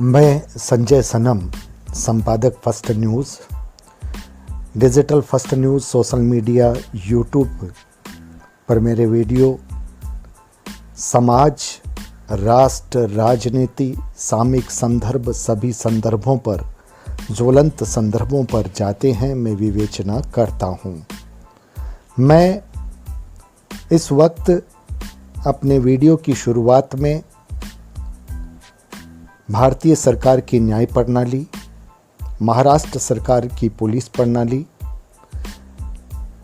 मैं संजय सनम, संपादक first news, digital first news, social media, YouTube पर मेरे वीडियो समाज, राष्ट्र, राजनीति, सामयिक संदर्भ सभी संदर्भों पर, ज्वलंत संदर्भों पर जाते हैं। मैं विवेचना करता हूँ। मैं इस वक्त अपने वीडियो की शुरुआत में भारतीय सरकार की न्याय प्रणाली, महाराष्ट्र सरकार की पुलिस प्रणाली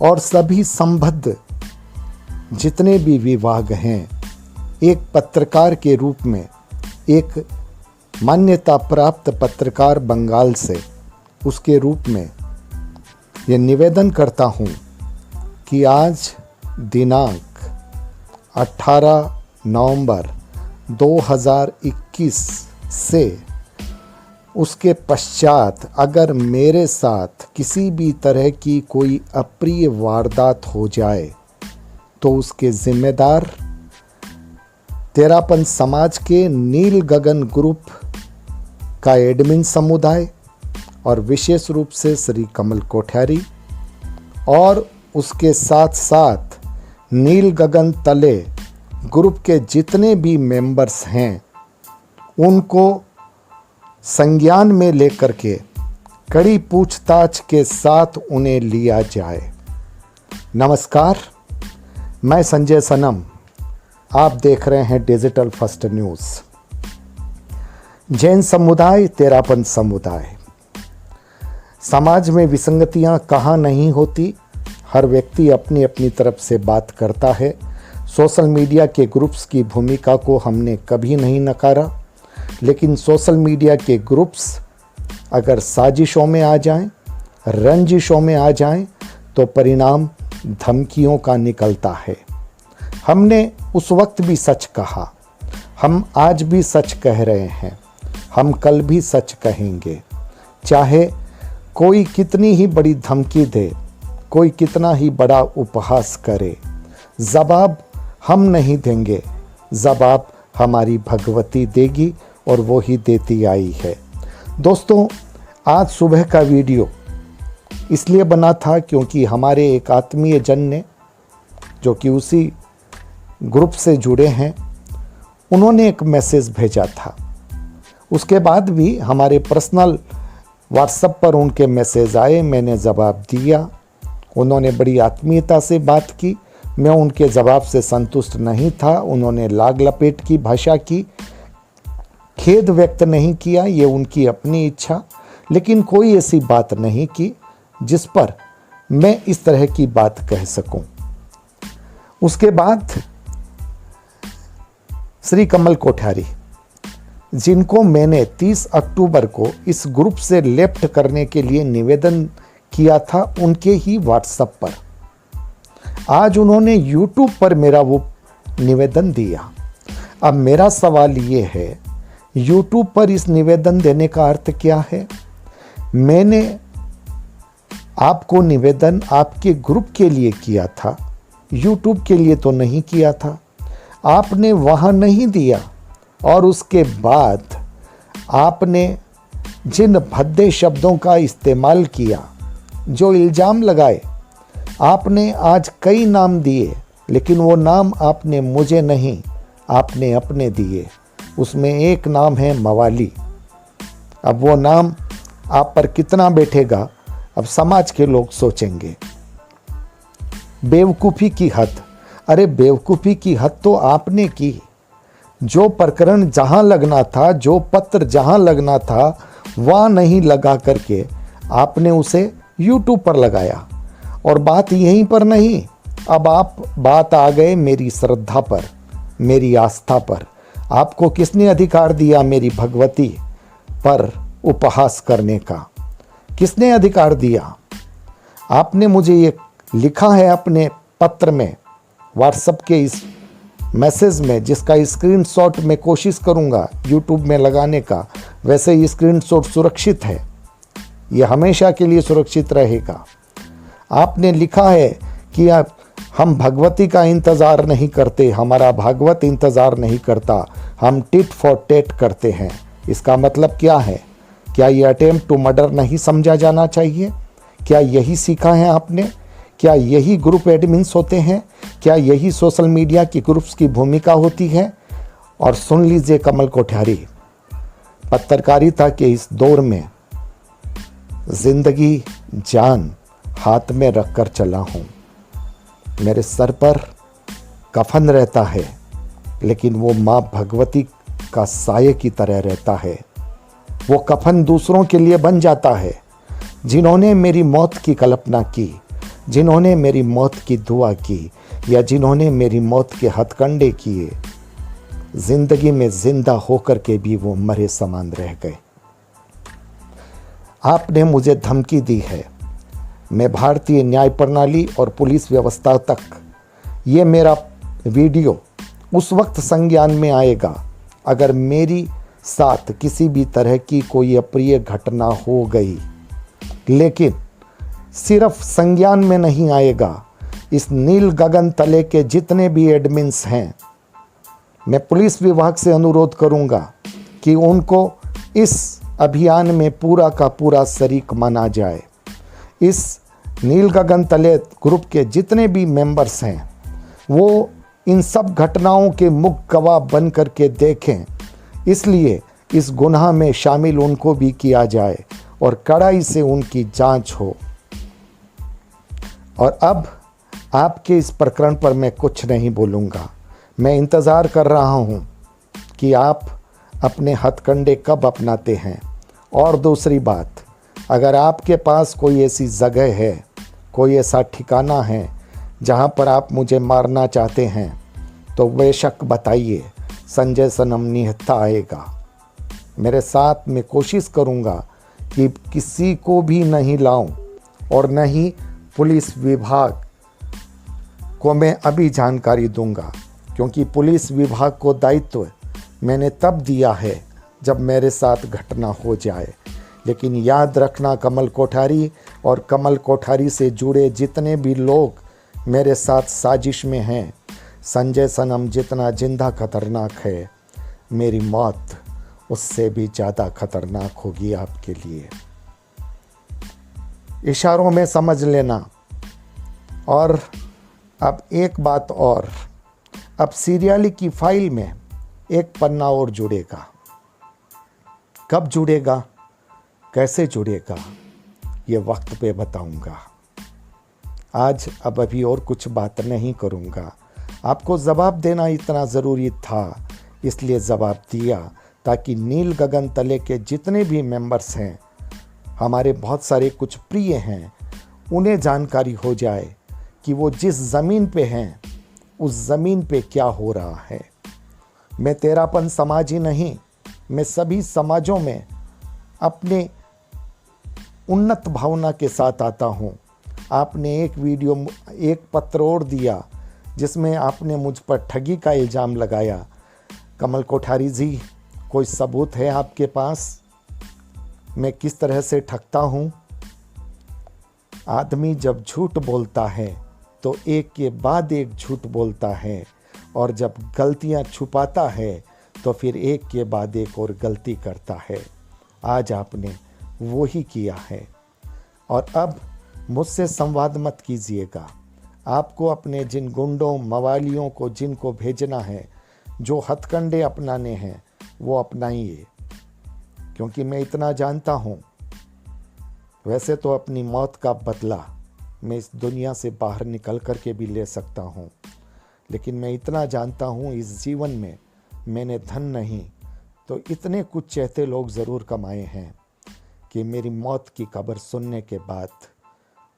और सभी संबद्ध जितने भी विभाग हैं, एक पत्रकार के रूप में, एक मान्यता प्राप्त पत्रकार बंगाल से, उसके रूप में ये निवेदन करता हूँ कि आज दिनांक 18 नवंबर 2021 से उसके पश्चात अगर मेरे साथ किसी भी तरह की कोई अप्रिय वारदात हो जाए तो उसके जिम्मेदार तेरापन समाज के नील गगन ग्रुप का एडमिन समुदाय और विशेष रूप से श्री कमल कोठारी और उसके साथ साथ नील गगन तले ग्रुप के जितने भी मेंबर्स हैं उनको संज्ञान में लेकर के कड़ी पूछताछ के साथ उन्हें लिया जाए। नमस्कार, मैं संजय सनम, आप देख रहे हैं डिजिटल फर्स्ट न्यूज़। जैन समुदाय, तेरापन समुदाय, समाज में विसंगतियां कहाँ नहीं होती, हर व्यक्ति अपनी अपनी तरफ से बात करता है। सोशल मीडिया के ग्रुप्स की भूमिका को हमने कभी नहीं नकारा, लेकिन सोशल मीडिया के ग्रुप्स अगर साजिशों में आ जाएं, रंजिशों में आ जाएं, तो परिणाम धमकियों का निकलता है। हमने उस वक्त भी सच कहा, हम आज भी सच कह रहे हैं, हम कल भी सच कहेंगे। चाहे कोई कितनी ही बड़ी धमकी दे, कोई कितना ही बड़ा उपहास करे, जवाब हम नहीं देंगे, जवाब हमारी भगवती देगी और वो ही देती आई है। दोस्तों, आज सुबह का वीडियो इसलिए बना था क्योंकि हमारे एक आत्मीय जन ने, जो कि उसी ग्रुप से जुड़े हैं, उन्होंने एक मैसेज भेजा था। उसके बाद भी हमारे पर्सनल व्हाट्सएप पर उनके मैसेज आए, मैंने जवाब दिया। उन्होंने बड़ी आत्मीयता से बात की, मैं उनके जवाब से संतुष्ट नहीं था। उन्होंने लाग लपेट की भाषा की, खेद व्यक्त नहीं किया, ये उनकी अपनी इच्छा, लेकिन कोई ऐसी बात नहीं की जिस पर मैं इस तरह की बात कह सकूं। उसके बाद श्री कमल कोठारी, जिनको मैंने 30 अक्टूबर को इस ग्रुप से लेफ्ट करने के लिए निवेदन किया था, उनके ही व्हाट्सएप पर आज उन्होंने यूट्यूब पर मेरा वो निवेदन दिया। अब मेरा सवाल ये है, यूट्यूब पर इस निवेदन देने का अर्थ क्या है? मैंने आपको निवेदन आपके ग्रुप के लिए किया था, यूट्यूब के लिए तो नहीं किया था। आपने वहाँ नहीं दिया और उसके बाद आपने जिन भद्दे शब्दों का इस्तेमाल किया, जो इल्ज़ाम लगाए, आपने आज कई नाम दिए, लेकिन वो नाम आपने मुझे नहीं, आपने अपने दिए। उसमें एक नाम है मवाली। अब वो नाम आप पर कितना बैठेगा, अब समाज के लोग सोचेंगे। बेवकूफ़ी की हद, अरे बेवकूफ़ी की हद तो आपने की। जो प्रकरण जहाँ लगना था, जो पत्र जहाँ लगना था, वहाँ नहीं लगा करके आपने उसे यूट्यूब पर लगाया। और बात यहीं पर नहीं, अब आप बात आ गए मेरी श्रद्धा पर, मेरी आस्था पर। आपको किसने अधिकार दिया मेरी भगवती पर उपहास करने का? किसने अधिकार दिया? आपने मुझे ये लिखा है अपने पत्र में, व्हाट्सएप के इस मैसेज में, जिसका स्क्रीनशॉट मैं कोशिश करूँगा यूट्यूब में लगाने का। वैसे ये स्क्रीनशॉट सुरक्षित है, ये हमेशा के लिए सुरक्षित रहेगा। आपने लिखा है कि हम भगवती का इंतज़ार नहीं करते, हमारा भागवत इंतज़ार नहीं करता, हम टिट फॉर टेट करते हैं। इसका मतलब क्या है? क्या ये अटेम्प्ट टू मर्डर नहीं समझा जाना चाहिए? क्या यही सीखा है आपने? क्या यही ग्रुप एडमिन्स होते हैं? क्या यही सोशल मीडिया की ग्रुप्स की भूमिका होती है? और सुन लीजिए कमल कोठारी, पत्रकारिता के इस दौर में जिंदगी जान हाथ में रखकर चला हूँ। मेरे सर पर कफन रहता है, लेकिन वो माँ भगवती का साये की तरह रहता है। वो कफन दूसरों के लिए बन जाता है, जिन्होंने मेरी मौत की कल्पना की, जिन्होंने मेरी मौत की दुआ की, या जिन्होंने मेरी मौत के हथकंडे किए। जिंदगी में जिंदा होकर के भी वो मरे समान रह गए। आपने मुझे धमकी दी है। मैं भारतीय न्याय प्रणाली और पुलिस व्यवस्था तक ये मेरा वीडियो उस वक्त संज्ञान में आएगा अगर मेरी साथ किसी भी तरह की कोई अप्रिय घटना हो गई, लेकिन सिर्फ संज्ञान में नहीं आएगा। इस नील गगन तले के जितने भी एडमिन्स हैं, मैं पुलिस विभाग से अनुरोध करूंगा कि उनको इस अभियान में पूरा का पूरा शरीक माना जाए। इस नील गगन तले ग्रुप के जितने भी मेंबर्स हैं, वो इन सब घटनाओं के मुख्य गवाह बन करके देखें। इसलिए इस गुनाह में शामिल उनको भी किया जाए और कड़ाई से उनकी जांच हो। और अब आपके इस प्रकरण पर मैं कुछ नहीं बोलूँगा। मैं इंतज़ार कर रहा हूँ कि आप अपने हथकंडे कब अपनाते हैं। और दूसरी बात, अगर आपके पास कोई ऐसी जगह है, कोई ऐसा ठिकाना है जहाँ पर आप मुझे मारना चाहते हैं, तो बेशक बताइए। संजय सनम निहत्था आएगा। मेरे साथ में कोशिश करूँगा कि किसी को भी नहीं लाऊं और न ही पुलिस विभाग को मैं अभी जानकारी दूंगा, क्योंकि पुलिस विभाग को दायित्व मैंने तब दिया है जब मेरे साथ घटना हो जाए। लेकिन याद रखना कमल कोठारी और कमल कोठारी से जुड़े जितने भी लोग मेरे साथ साजिश में हैं, संजय सनम जितना जिंदा खतरनाक है, मेरी मौत उससे भी ज़्यादा खतरनाक होगी आपके लिए। इशारों में समझ लेना। और अब एक बात और, अब सीरियली की फाइल में एक पन्ना और जुड़ेगा। कब जुड़ेगा, कैसे जुड़ेगा, ये वक्त पे बताऊंगा। आज अब अभी और कुछ बात नहीं करूंगा। आपको जवाब देना इतना ज़रूरी था, इसलिए जवाब दिया, ताकि नील गगन तले के जितने भी मेंबर्स हैं, हमारे बहुत सारे कुछ प्रिय हैं, उन्हें जानकारी हो जाए कि वो जिस ज़मीन पे हैं उस ज़मीन पे क्या हो रहा है। मैं तेरापन समाज ही नहीं, मैं सभी समाजों में अपने उन्नत भावना के साथ आता हूँ। आपने एक पत्र और दिया जिसमें आपने मुझ पर ठगी का इल्ज़ाम लगाया। कमल कोठारी जी, कोई सबूत है आपके पास मैं किस तरह से ठगता हूँ? आदमी जब झूठ बोलता है तो एक के बाद एक झूठ बोलता है, और जब गलतियाँ छुपाता है तो फिर एक के बाद एक और गलती करता है। आज आपने वो ही किया है। और अब मुझसे संवाद मत कीजिएगा। आपको अपने जिन गुंडों मवालियों को जिनको भेजना है, जो हथकंडे अपनाने हैं, वो अपनाइए, क्योंकि मैं इतना जानता हूँ। वैसे तो अपनी मौत का बदला मैं इस दुनिया से बाहर निकल कर के भी ले सकता हूँ, लेकिन मैं इतना जानता हूँ इस जीवन में मैंने धन नहीं तो इतने कुछ चहते लोग ज़रूर कमाए हैं कि मेरी मौत की खबर सुनने के बाद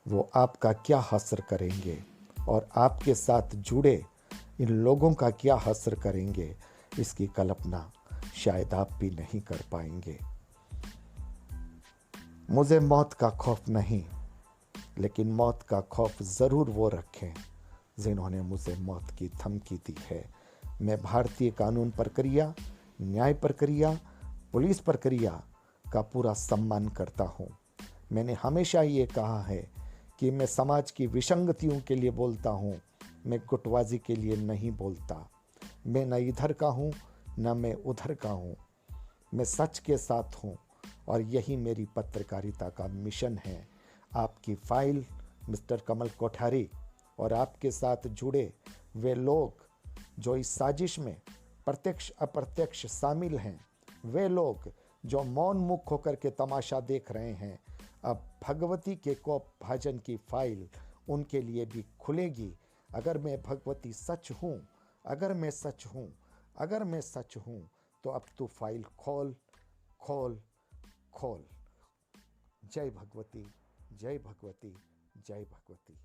वो आपका क्या हस्र करेंगे और आपके साथ जुड़े इन लोगों का क्या हस्र करेंगे, इसकी कल्पना शायद आप भी नहीं कर पाएंगे। मुझे मौत का खौफ नहीं, लेकिन मौत का खौफ ज़रूर वो रखें जिन्होंने मुझे मौत की धमकी दी है। मैं भारतीय कानून प्रक्रिया, न्याय प्रक्रिया, पुलिस प्रक्रिया का पूरा सम्मान करता हूँ। मैंने हमेशा ये कहा है कि मैं समाज की विसंगतियों के लिए बोलता हूँ, मैं गुटबाजी के लिए नहीं बोलता। मैं न इधर का हूँ न मैं उधर का हूँ। मैं सच के साथ हूँ और यही मेरी पत्रकारिता का मिशन है। आपकी फाइल मिस्टर कमल कोठारी और आपके साथ जुड़े वे लोग जो इस साजिश में प्रत्यक्ष अप्रत्यक्ष शामिल हैं, वे लोग जो मौन मुख होकर के तमाशा देख रहे हैं, अब भगवती के कोप भाजन की फाइल उनके लिए भी खुलेगी। अगर मैं भगवती सच हूँ, अगर मैं सच हूँ, अगर मैं सच हूँ, तो अब तू फाइल खोल खोल खोल। जय भगवती, जय भगवती, जय भगवती।